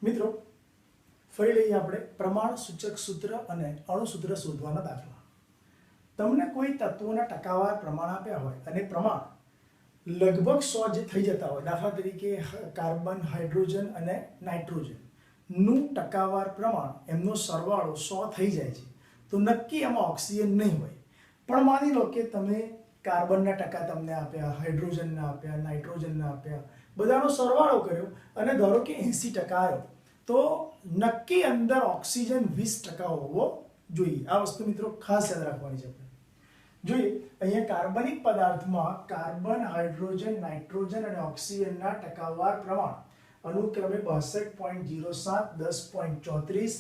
મિત્રો ફરી લઈએ આપણે પ્રમાણ સૂચક સૂત્ર અને અણુ સૂત્ર શોધવાના દાખલા. તમને કોઈ તત્વોના ટકાવાર પ્રમાણ આપ્યા હોય અને પ્રમાણ લગભગ 100 જે થઈ જતા હોય, દાખલા તરીકે કાર્બન, હાઇડ્રોજન અને નાઇટ્રોજન નું ટકાવાર પ્રમાણ એમનો સરવાળો 100 થઈ જાય છે, તો નક્કી એમાં ઓક્સિજન નહીં હોય. પણ માની લો કે તમે કાર્બનના ટકા તમને આપ્યા, હાઇડ્રોજનના આપ્યા, નાઇટ્રોજનના આપ્યા, બધાનો સરવાળો કર્યો અને ધારો કે 80% આવ્યો, તો નક્કી અંદર ઓક્સિજન 20% હોવો જોઈએ. આ વસ્તુ મિત્રો ખાસ યાદ રાખવાની છે. જોઈએ અહીંયા કાર્બનિક પદાર્થમાં કાર્બન, હાઇડ્રોજન, નાઇટ્રોજન અને ઓક્સિજનના ટકાવાર પ્રમાણ અનુક્રમે 62.07, 10.34,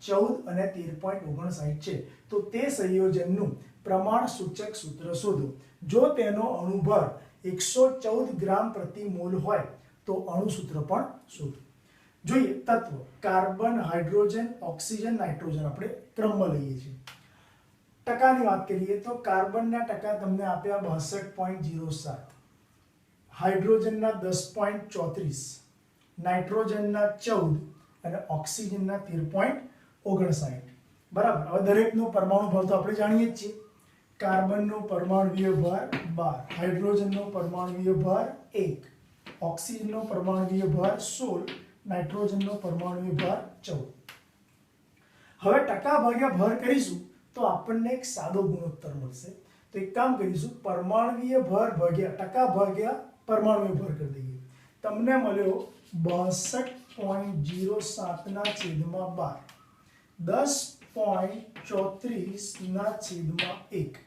14 અને 13.59 છે. તો તે સંયોજનનું પ્રમાણ સૂચક સૂત્ર શોધો. જો તેનો અણુભાર 114 ગ્રામ પ્રતિ મોલ હોય તો અણુ સૂત્ર પણ શોધો. જોઈએ તત્વ કાર્બન, હાઇડ્રોજન, ઓક્સિજન, નાઇટ્રોજન આપણે ક્રમમાં લઈએ છીએ. ટકાની વાત કરીએ તો કાર્બનના ટકા તમને આપ્યા 62.07, હાઇડ્રોજનના 10.34, નાઇટ્રોજનના 14 અને ઓક્સિજનના 13.59. બરાબર. હવે દરેકનો પરમાણુ ભાર તો આપણે જાણીએ જ છીએ. કાર્બનનો પરમાણુય ભાર 12, હાઇડ્રોજનનો પરમાણુય ભાર 1, ઓક્સિજનનો પરમાણુય ભાર 16, નાઇટ્રોજનનો પરમાણુય ભાર 14. હવે ટકા ભાગ્યા ભાર કરીશું તો આપણને એક સાદો ગુણોત્તર મળશે. તો એક કામ કરીશું, પરમાણુય ભાર ભાગ્યા ટકા ભાગ્યા પરમાણુય ભાર કરી દઈએ. તમને મળ્યો 62.07 ના છેદમાં 12, 10.34 ના છેદમાં 1,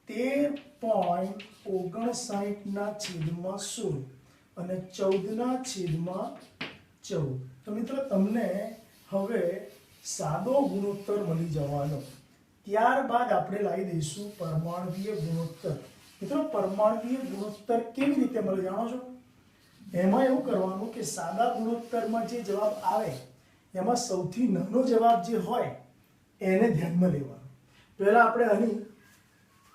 13.59 ના છેદમાં 16 અને 14 ના છેદમાં 14. તો મિત્રો તમને હવે સાદો ગુણોત્તર મળી જવાનો. ત્યારબાદ આપણે લાવી દઈશું પરમાણુય ગુણોત્તર. મિત્રો પરમાણુય ગુણોત્તર કેવી રીતે મળે જાણો છો? એમાં એવું કરવાનું કે સાદા ગુણોત્તરમાં જે જવાબ આવે એમાં સૌથી નાનો જવાબ જે હોય એને ધ્યાનમાં લેવાનો. પહેલા આપણે અહીં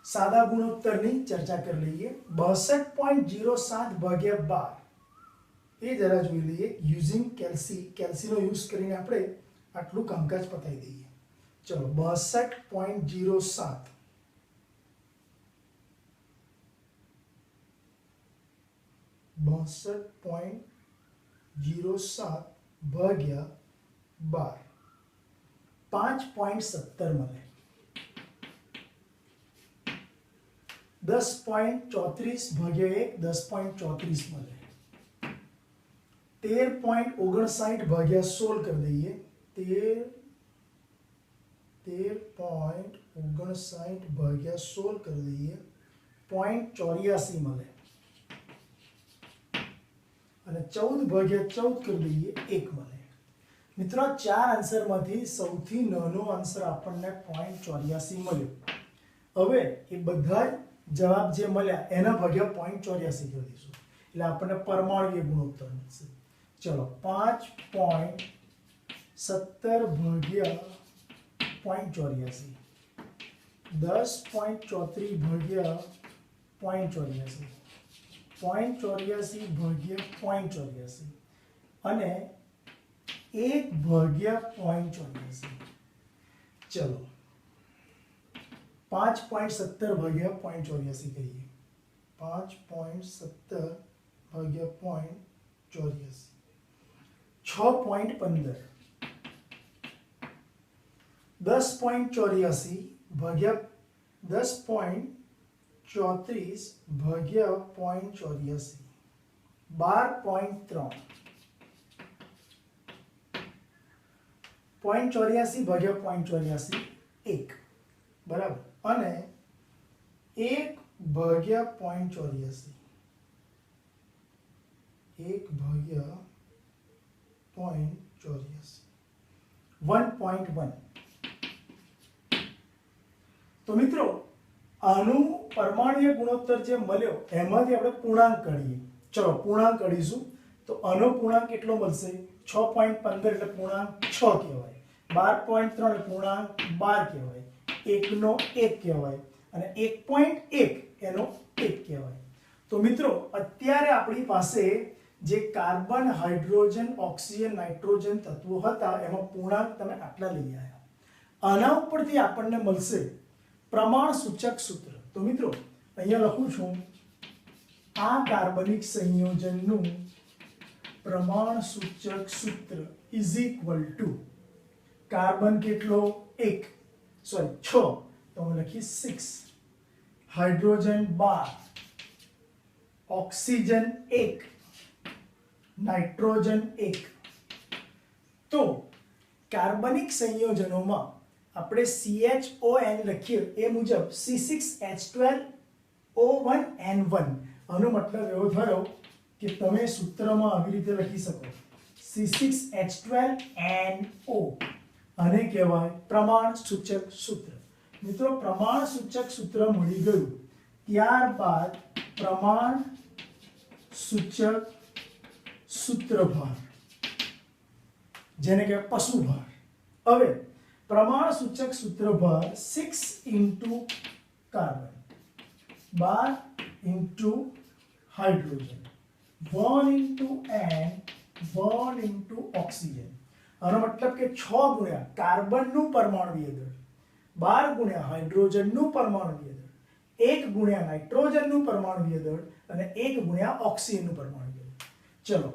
સાદા ગુણોત્તરની ચર્ચા કરી લઈએ. 62.07 ભાગ્યા 12 એ જરા જોઈ લઈએ. યુઝિંગ કેલ્સીનો યુઝ કરીને આપણે આટલું કામકાજ પતાવી દઈએ. ચલો 62.07 ભાગ્યા 12 5.17 મળે. 10.34 ભાગ્યા 1 10.34 મળે. 13.59 ભાગ્યા 16 કરી દઈએ. 13.59 ભાગ્યા 16 કરી દઈએ. 0.84 મળે. અને 14 ભાગ્યા 14 કરી દઈએ 1 મળે. મિત્રો આ ચાર આન્સરમાંથી સૌથી નાનો આન્સર આપણને 0.84 મળ્યો. હવે એ બધા જવાબ જે મળ્યા એના ભાગ્યા 0.84 કરી દઈશું એટલે આપણને પરમાણુય ગુણોત્તર મળશે. ચલો 5.17 ભાગ્યા 0.84, 10.34 ભાગ્યા 0.84, 0.84 ભાગ્યા 0.84 અને 1 ભાગ્યા 0.84. ચલો 5.17 ભાગ્યા 0.84 કહીએ. 5.17 ભાગ્યા 0.84 6.15. 10.84 ભાગ્યા 10.34 ભાગ્યા 0.84 12.3. 0.84 ભાગ્યા 0.84 1 બરાબર. અને 1 ભાગ્યા 0.84 1 ભાગ્યા 0.84 1.1. તો મિત્રો આનું પરમાણુય ગુણોત્તર જે મળ્યો એમાંથી આપણે પૂર્ણાંક કાઢીએ. ચલો પૂર્ણાંક કાઢીશું તો આનો પૂર્ણાંક કેટલો મળશે? 6.15 એટલે પૂર્ણાંક 6 કહેવાય. 12.3 એટલે પૂર્ણાંક 12 કહેવાય. 1 નો 1 કહેવાય અને 1.1 એનો 1 કહેવાય. તો મિત્રો અત્યારે આપણી પાસે જે કાર્બન, હાઇડ્રોજન, ઓક્સિજન, નાઇટ્રોજન તત્વો હતા એમાં પૂર્ણાંક તમે આટલા લઈ આવ્યા. આના ઉપરથી આપણને મળશે પ્રમાણ સૂચક સૂત્ર. તો મિત્રો અહીંયા લખું છું આ કાર્બનિક સંયોજનનું પ્રમાણ સૂચક સૂત્ર ઇઝ ઇક્વલ ટુ કાર્બન કેટલો 6 તો હું લખીશ 6, હાઇડ્રોજન 12, ઓક્સિજન 1, નાઇટ્રોજન 1. તો કાર્બનિક સંયોજનોમાં આપણે CHON લખીએ એ મુજબ C6H12O1N1. આનો મતલબ એવો થયો કે તમે સૂત્રમાં આવી રીતે લખી શકો C6H12NO. આને કહેવાય પ્રમાણ સૂચક સૂત્ર. મિત્રો પ્રમાણ સૂચક સૂત્ર મળી ગયું, ત્યારબાદ પ્રમાણ સૂચક સૂત્રભાર જેને કહેવાય પશુભાર. હવે પ્રમાણ સૂચક સૂત્રભાર 6 into carbon, 12 into hydrogen, 1 into N, 1 into oxygen. આનો મતલબ કે 6 ગુણ્યા કાર્બનનું પરમાણુય દળ, 12 ગુણ્યા હાઇડ્રોજનનું પરમાણુય દળ, 1 ગુણ્યા નાઇટ્રોજનનું પરમાણુય દળ અને 1 ગુણ્યા ઓક્સિજનનું પરમાણુય દળ. ચલો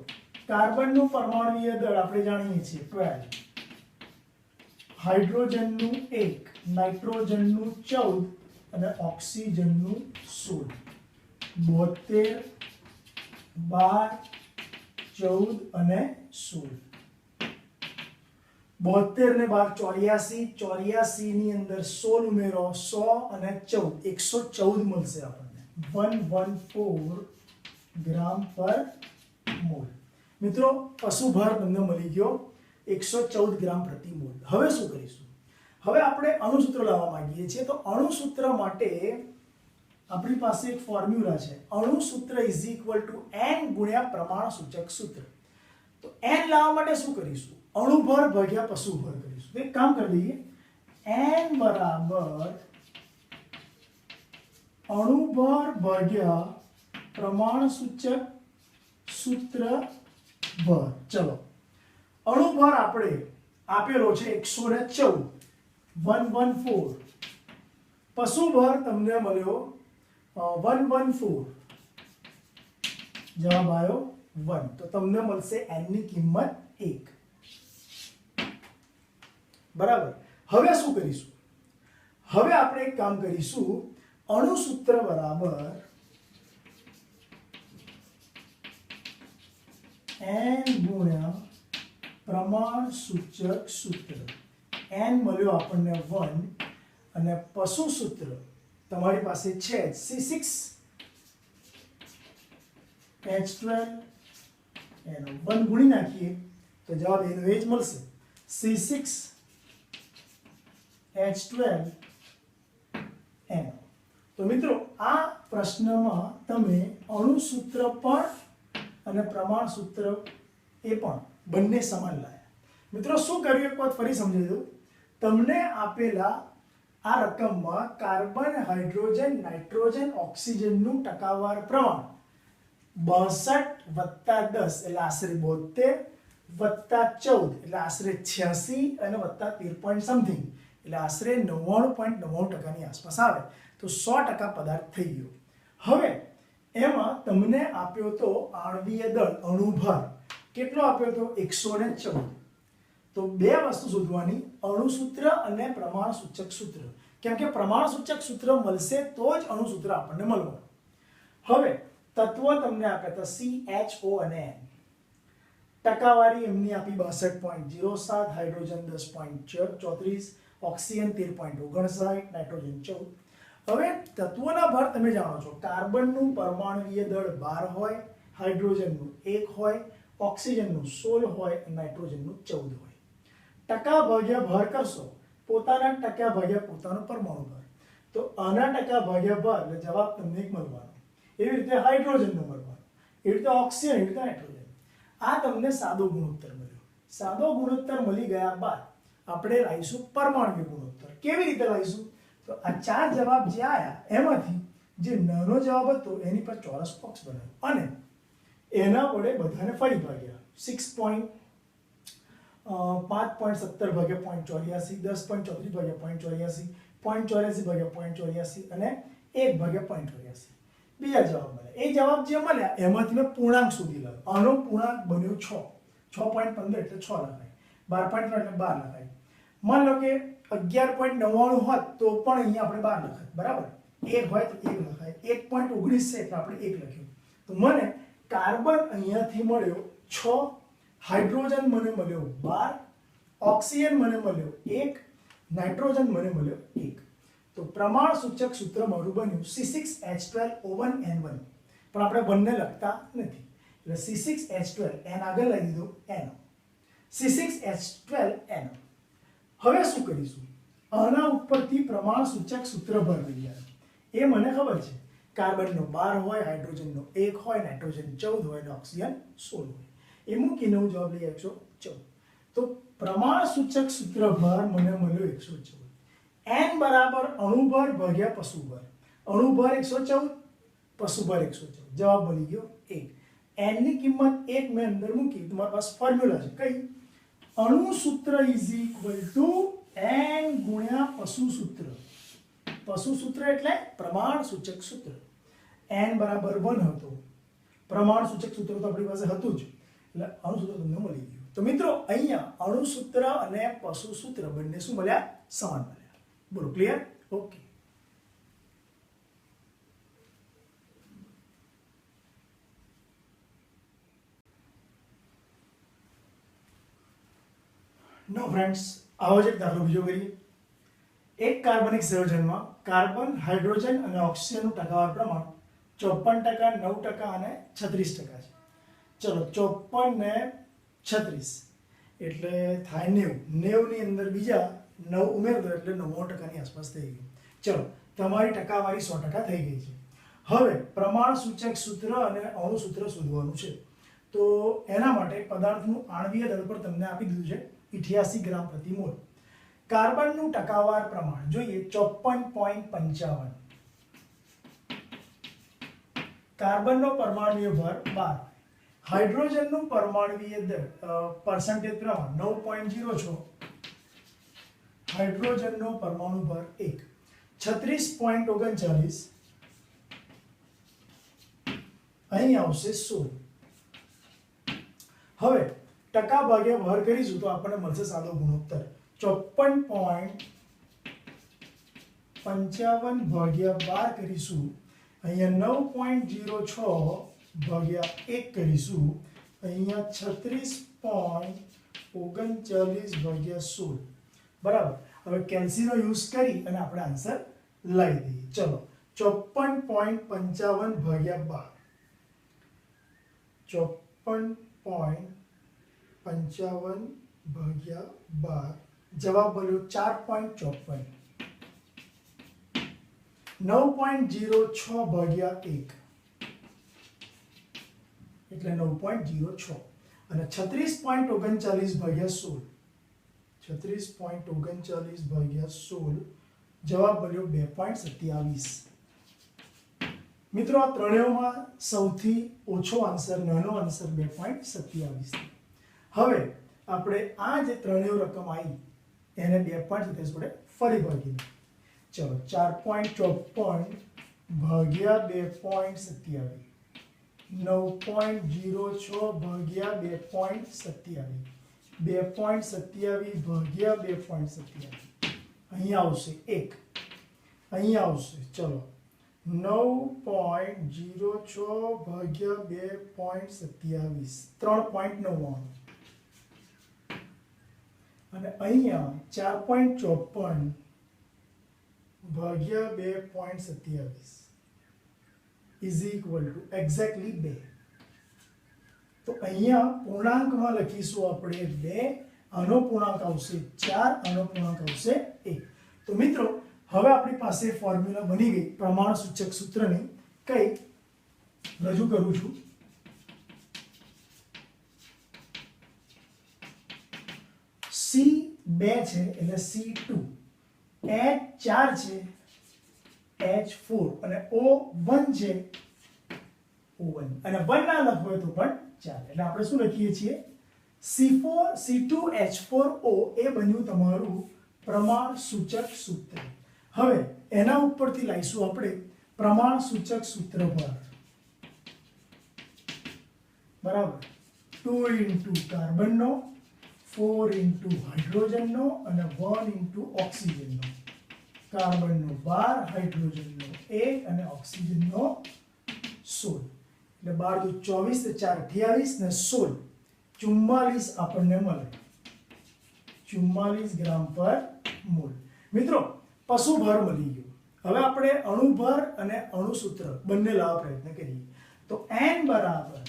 કાર્બનનું પરમાણુય દળ આપણે જાણીએ છીએ 12, હાઇડ્રોજનનું 1, નાઇટ્રોજનનું 14 અને ઓક્સિજનનું 16. 72, 12, 14 અને 16. 72 ને 12 84 ની અંદર 16 ઉમેરો 100 અને 14 114 મળશે આપણને. 114 ગ્રામ પર મોલ. મિત્રો પશુભાર તમને મળી ગયો 114 ગ્રામ પ્રતિ મોલ. હવે શું કરીશું? હવે આપણે અણુસૂત્ર લાવવા માંગીએ છીએ. તો અણુસૂત્ર માટે આપણી પાસે એક ફોર્મ્યુલા છે. અણુસૂત્ર ઇઝ ઇક્વલ ટુ n ગુણ્યા પ્રમાણ સૂચક સૂત્ર. તો n લાવવા માટે શું કરીશું? અણુભર ભાગ્યા પશુભર કરીશું. એક કામ કરી લઈએ, n બરાબર અણુભર ભાગ્યા પ્રમાણ સૂચક સૂત્ર ભર. ચલો અણુભર આપણે આપેલો છે 114, 114. પશુભર તમને મળ્યો 114. જવાબ આવ્યો 1. તો તમને મળશે n ની કિંમત 1. બરાબર. હવે શું કરીશું? હવે આપણે એક કામ કરીશું, અણુસૂત્ર બરાબર n ગુણ્યા પ્રમાણ સૂચક સૂત્ર. n મળ્યો આપણને 1 અને પશુ સૂત્ર તમારી પાસે છે C6H12 એનો 1 ગુણી નાખીએ તો જવાબ એનો એ જ મળશે, C6H12NO. તો મિત્રો આ પ્રશ્નમાં તમે અણુસૂત્ર પણ અને પ્રમાણ સૂત્ર એ પણ બંને સમાન લાયા. મિત્રો શું કર્યું એક વાત ફરી સમજાવી દઉં. તમને આપેલા આ રકમમાં કાર્બન, હાઇડ્રોજન, નાઇટ્રોજન, ઓક્સિજનનું ટકાવાર પ્રમાણ 62 વત્તા 10 એટલે આશરે 72 વત્તા 14 એટલે આશરે 86 અને વત્તા 13 પોઈન્ટ સમથિંગ એટલે આશરે 99.99% આસપાસ આવે. તો 100% પદાર્થ થઈ ગયો. હવે એમાં તમને આપ્યો તો આણ્વીય દળ, અણુભાર કેટલો આપ્યો તો 114. તો બે વસ્તુ શોધવાની, અણુસૂત્ર અને પ્રમાણ સૂચક સૂત્ર. કેમ કે પ્રમાણ સૂચક સૂત્ર મળશે તો જ અણુસૂત્ર આપણને મળવાનું. હવે તત્વો તમને આપ્યા હતા CHO અને N. ટકાવારી એમની આપી 62.07, હાઇડ્રોજન 10.34, ઓક્સિજન 13.59, નાઇટ્રોજન 14. હવે તત્વોના ભાર તમે જાણો છો, કાર્બનનું પરમાણુય દળ 12 હોય, હાઇડ્રોજનનું 1 હોય, ઓક્સિજનનું 16 હોય અને નાઇટ્રોજનનું 14 હોય. ટકા ભાગ્યા ભાર કરશો, પોતાના ટકા ભાગ્યા પોતાનો પરમાણુ ભાર. તો આના ટકા ભાગ્યા ભાર એટલે જવાબ તમને એક મળવાનો. એવી રીતે હાઇડ્રોજનનો મળવાનો, એવી રીતે ઓક્સિજન, એવી રીતે નાઇટ્રોજન. આ તમને સાદો ગુણોત્તર મળ્યો. સાદો ગુણોત્તર મળી ગયા બાદ આપણે લાવીશું પરમાણુ ગુણોત્તર. કેવી રીતે લાવીશું? તો આ ચાર જવાબ જે આયા એમાંથી જે નાનો જવાબ હતો એની પર ચોરસ બોક્સ બનાવ્યો અને એના વડે બધાને ફરી ભાગ્યા 5.17 ભાગ્યા 0.84, 10.34 ભાગ્યા 0.84, 0.84 ભાગ્યા 0.84 અને 1 ભાગ્યા 0.84. બીજા જવાબ મળ્યા. એ જવાબ જે મળ્યા એમાંથી મેં પૂર્ણાંક સુધી લાવ્યો. આનો પૂર્ણાંક બન્યો 6. 6.15 એટલે 6 લખાય. 12.3 એટલે 12 લખાય. માન લો કે 11.99 હોત તો પણ અહીંયા આપણે 12 લખાય. બરાબર? 1 હોય તો 1 લખાય. 1.19 છે એટલે આપણે 1 લખ્યું. તો મને કાર્બન અહીંયાથી મળ્યો 6, હાઇડ્રોજન મને મળ્યો 12, ઓક્સિજન મને મળ્યો 1, નાઇટ્રોજન મને મળ્યો 1. તો પ્રમાણ સૂચક સૂત્ર મારું બન્યું C6H12O1N1. પણ આપણે 1 ને લખતા નથી એટલે C6H12 n આગળ લઈ દીધો NO. C6H12NO. હવે શું કરીશું? આના ઉપરથી પ્રમાણ સૂચક સૂત્ર ભરી દઈએ. એ મને ખબર છે કાર્બનનો 12 હોય, હાઇડ્રોજનનો 1 હોય, નાઇટ્રોજન 14 હોય અને ઓક્સિજન 16 હોય. એ મૂકીને હું જવાબ લઈ 114. તો પ્રમાણ સૂચક સૂત્ર ભાર મને મળ્યો 114. n બરાબર અણુભાર ભાગ્યા પશુભાર. અણુભાર 114, પશુભાર 114. જવાબ મળી ગયો 1. n ની કિંમત 1 મેં અંદર મૂકી. તમારી પાસે ફોર્મ્યુલા છે કઈ? અણુ સૂત્ર ઇઝ ઇક્વલ ટુ n ગુણ્યા પશુ સૂત્ર. પશુ સૂત્ર એટલે પ્રમાણ સૂચક સૂત્ર. n બરાબર 1 હતો. પ્રમાણ સૂચક સૂત્ર તો આપણી પાસે હતું જ એટલે અણુ સૂત્ર તમને મળી ગયું. તો મિત્રો અહીંયા અણુ સૂત્ર અને પશુ સૂત્ર બંને શું મળ્યા? સમાન મળ્યા. બોલો ક્લિયર? ઓકે. નો ફ્રેન્ડ્સ, આવો જ એક દાખલો બીજો કરીએ. એક કાર્બનિક સંયોજનમાં કાર્બન, હાઇડ્રોજન અને ઓક્સિજનનું ટકાવાર પ્રમાણ 54%, 9% અને 36% છે. ચલો 54 ને 36 એટલે થાય 90. 90 ની અંદર બીજા 9 ઉમેર દો એટલે 99% ની આસપાસ થઈ ગયું. ચલો તમારી ટકાવારી 100% થઈ ગઈ છે. હવે પ્રમાણ સૂચક સૂત્ર અને અણુ સૂત્ર શોધવાનું છે. તો એના માટે પદાર્થનું આણ્વીય દળ પર તમને આપી દીધું છે 88 ગ્રામ પ્રતિ મોલ. કાર્બનનું ટકાવાર પ્રમાણ જોઈએ 54.55. કાર્બનનો પરમાણુય ભાર 12. હાઇડ્રોજનનું પરમાણુય દળ પર્સન્ટેજ પ્રમાણ 9.06. હાઇડ્રોજનનો પરમાણુ ભાર 1. 36.39. અહીં આવશે 16. હવે ટકા ભાગ્યા ભાર કરીશું તો આપણને મળશે સાદો ગુણોત્તર 54.55 ભાગ્યા 12 કરીશું. અહીંયા 9.06 ભાગ્યા 1 કરીશું. અહીંયા 36.39 ભાગ્યા 16. બરાબર. હવે કેલ્સીનો યુઝ કરી અને આપણે આન્સર લઈ દઈએ. ચલો 54.55 ભાગ્યા 12. 54.55 ભાગ્યા 12. જવાબ મળ્યો 4.54. 9.06 ભાગ્યા 1 એટલે 9.06 અને 36.39 ભાગ્યા 16. 36.39 ભાગ્યા 16 જવાબ મળ્યો 2.27. મિત્રો આ ત્રણેયમાં સૌથી ઓછો આન્સર, નાનો આન્સર 2.27. હવે આપણે આ જે ત્રણેય રકમ આવી એને 2.27 વડે ફરી ભાગીએ. ચલો 4.54 ભાગ્યા 2.27. 9.06 ભાગ્યા 2.27. 2.27 ભાગ્યા 2.27. અહીંયા આવશે 1. અહીંયા આવશે ચલો 9.06 ભાગ્યા 2.27. 3.99. અને અહીંયા 4.54 ભાગ્યા 2.27 ઇઝ ઇક્વલ ટુ એક્ઝેક્ટલી 2. તો અહીંયા પૂર્ણાંકમાં લખીશું આપણે 2. આનો પૂર્ણાંક આવશે 4. આનો પૂર્ણાંક આવશે 1. તો મિત્રો હવે આપણી પાસે ફોર્મ્યુલા બની ગઈ પ્રમાણ સૂચક સૂત્રની. કઈ રજૂ કરું છું. C2 છે એટલે C2, H4 છે H4 અને O1 છે O1 અને 1 ના લખવું હોય તો પણ ચાલે. એટલે આપણે શું લખીએ છીએ C2H4O એ બન્યું તમારું પ્રમાણ સૂચક સૂત્ર. હવે એના ઉપરથી લાવીશું આપણે પ્રમાણ સૂચક સૂત્ર પર. બરાબર 2 into કાર્બનનો, 4 into હાઇડ્રોજનનો અને 1 into ઓક્સિજનનો. કાર્બનનો 12, હાઇડ્રોજનનો 1 અને ઓક્સિજનનો 16. એટલે 12 × 24 = 4 = 28 ને 16 44 આપણને મળે. 44 ગ્રામ પર મોલ. મિત્રો પશુભાર મળી ગયો. હવે આપણે અણુભાર અને અણુસૂત્ર બંને લાવવા પ્રયત્ન કરીએ. તો n બરાબર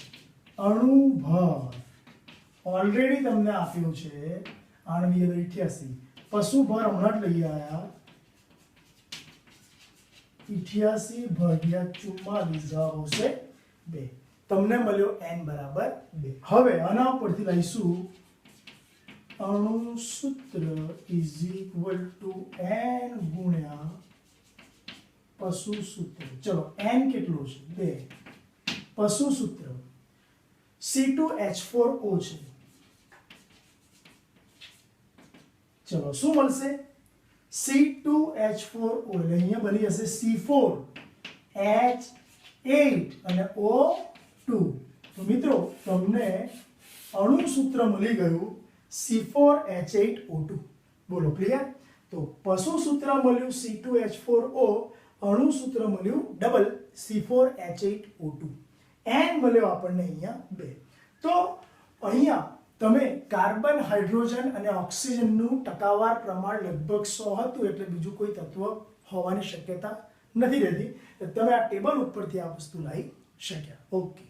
અણુભાર ઓલરેડી તમને આપ્યું છે 88. પશુભાર હમણાં જ લઈ આવ્યા 88 ભાગ્યા 44 જવાબ આવશે 2. તમને મળ્યો n બરાબર 2. હવે આના પરથી લઈશું અણુસૂત્ર ઇઝ ઇક્વલ ટુ n ગુણ્યા પશુસૂત્ર. ચલો n કેટલું છે 2. પશુસૂત્ર C2H4O છે. ચલો શું મળશે C2H4O એટલે અહીંયા બની જશે C4H8 અને O2. તો મિત્રો તમને અણુસૂત્ર મળી ગયું C4H8O2. બોલો ક્લિયર? તો પશુસૂત્ર મળ્યું C2H4O, અણુસૂત્ર મળ્યું ડબલ C4H8O2. n મળ્યો આપણને અહીંયા 2. તો અહીંયા તમે કાર્બન, હાઇડ્રોજન અને ઓક્સિજનનું ટકાવાર પ્રમાણ લગભગ 100 હતું એટલે બીજું કોઈ તત્વ હોવાની શક્યતા નથી રહેતી. તમે આ ટેબલ ઉપરથી આ વસ્તુ લાવી શક્યા. ઓકે.